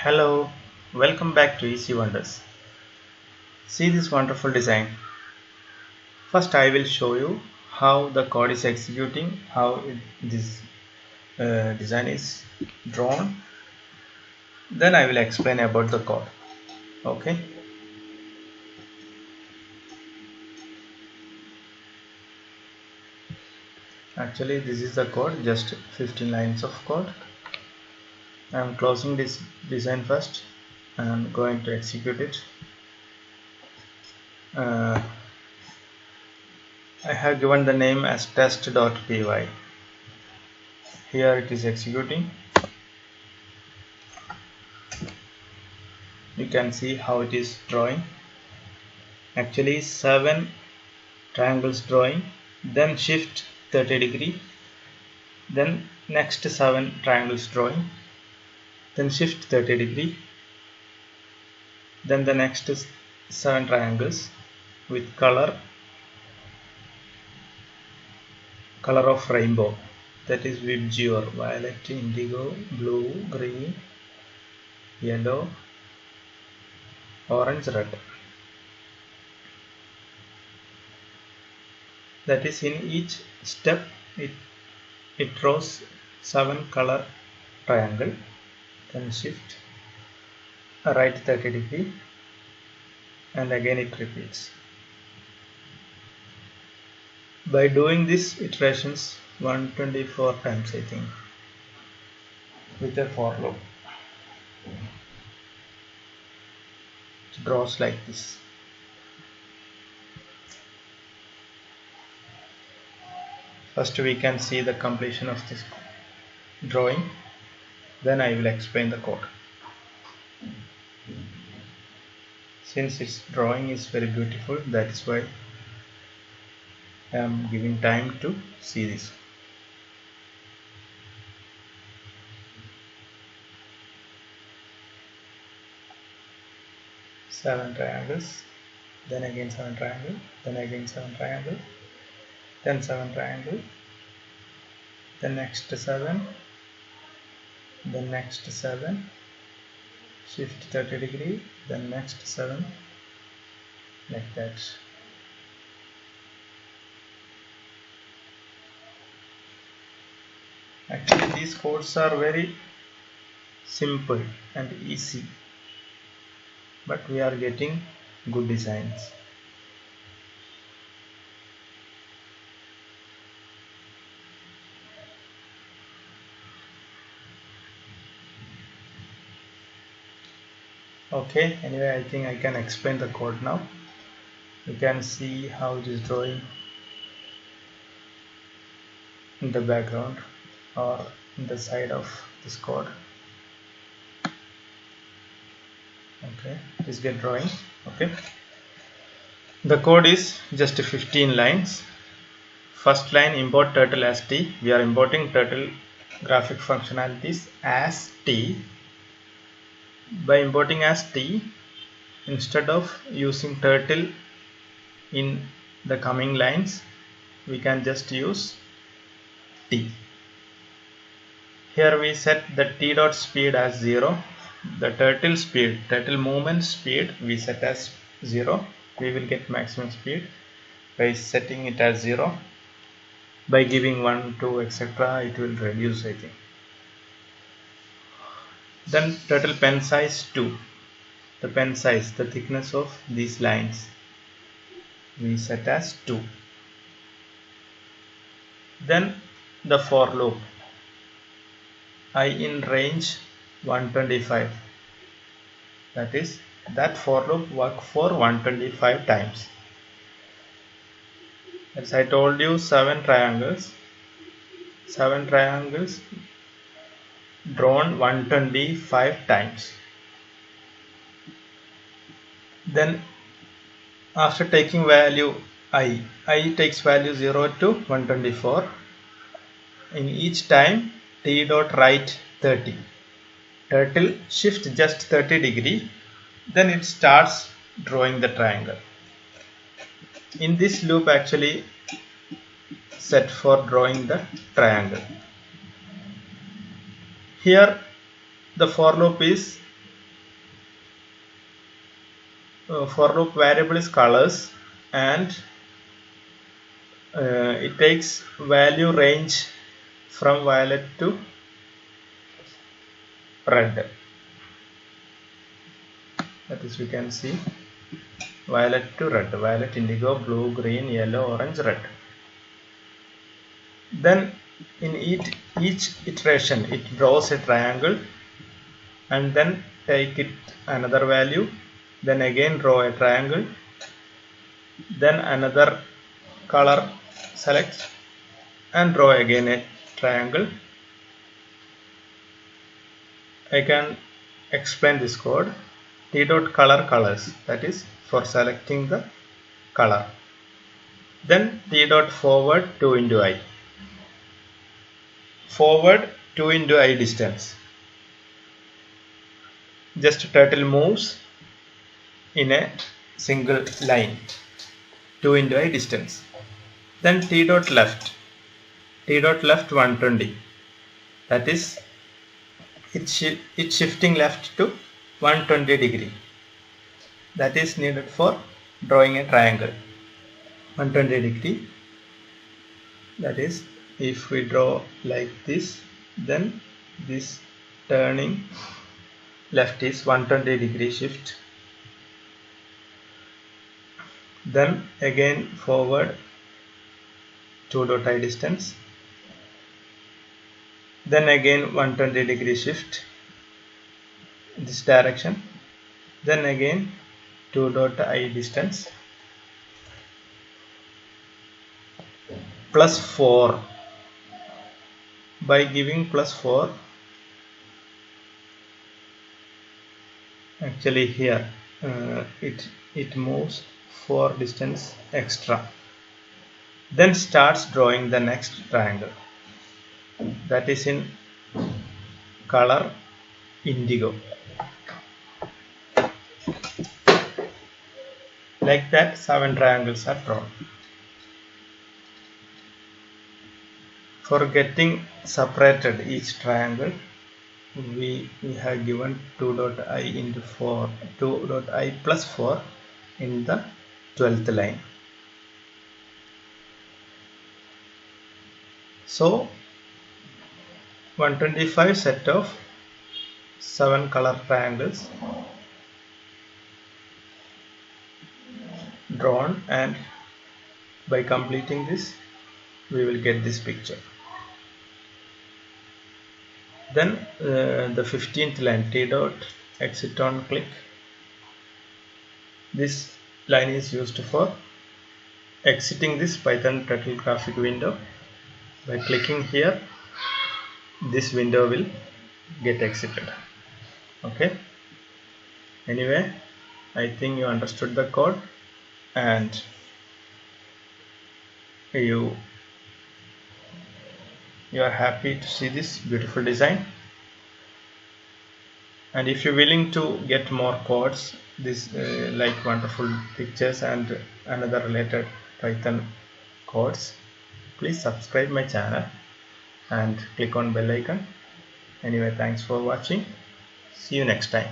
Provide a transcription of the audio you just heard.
Hello, welcome back to Easy Wonders. See this wonderful design. First I will show you how the code is executing, how this design is drawn. Then I will explain about the code. Okay. Actually this is the code, just 15 lines of code. I am closing this design first and going to execute it. I have given the name as test.py. Here it is executing. You can see how it is drawing. Actually 7 triangles drawing, then shift 30°, then next 7 triangles drawing, then shift 30°, then the next 7 triangles with color of rainbow, that is VBGR, violet, indigo, blue, green, yellow, orange, red. That is, in each step it draws 7 color triangle, then shift right 30°, and again it repeats. By doing this iterations 124 times, I think, with a for loop, it draws like this. First we can see the completion of this drawing, then I will explain the code. Since its drawing is very beautiful, that is why I am giving time to see this. Seven triangles, then again 7 triangle, then again 7 triangle, then 7 triangle, the next 7, the next 7, shift 30°, then next 7, like that. Actually these codes are very simple and easy, but we are getting good designs. Okay, anyway, I think I can explain the code now. You can see how it is drawing in the background or in the side of this code. Okay, please get drawing. Okay, the code is just 15 lines. First line, import turtle as t. We are importing turtle graphic functionalities as t. By importing as t, instead of using turtle in the coming lines, we can just use t. Here we set the t dot speed as 0. The turtle movement speed we set as 0. We will get maximum speed by setting it as 0. By giving 1, 2, etc., it will reduce, I think. Then turtle pen size 2. The pen size, the thickness of these lines, we set as 2. Then the for loop, I in range 125. That is, that for loop work for 125 times. As I told you, 7 triangles drawn 125 times. Then after taking value I takes value 0 to 124. In each time t dot right 30. Turtle shift just 30°, then it starts drawing the triangle. In this loop actually set for drawing the triangle. Here the for loop is for loop variable is colors, and it takes value range from violet to red. That is, we can see violet to red, violet, indigo, blue, green, yellow, orange, red. Then in each iteration it draws a triangle and then take it another value, then again draw a triangle, then another color select and draw again a triangle. I can explain this code. T dot color colors, that is for selecting the color. Then T dot forward 2 into I. Forward 2 into I distance. Just turtle moves in a single line. 2 into I distance. Then T dot left. T dot left 120. That is it's shifting left to 120 degree. That is needed for drawing a triangle. 120 degree. That is, if we draw like this, then this turning left is 120 degree shift. Then again forward 2 dot I distance. Then again 120 degree shift in this direction. Then again 2 dot I distance plus 4. By giving plus 4, actually here it moves 4 distance extra. Then starts drawing the next triangle. That is in color indigo. Like that 7 triangles are drawn. For getting separated each triangle, we have given 2 dot I into 4, 2 dot I plus 4 in the 12th line. So 125 set of 7 color triangles drawn, and by completing this we will get this picture. Then the 15th line, T dot exit on click. This line is used for exiting this Python turtle graphic window. By clicking here, this window will get exited. Okay. Anyway, I think you understood the code and you are happy to see this beautiful design. And if you're willing to get more codes, this like wonderful pictures and another related Python codes, please subscribe my channel and click on bell icon. Anyway, thanks for watching. See you next time.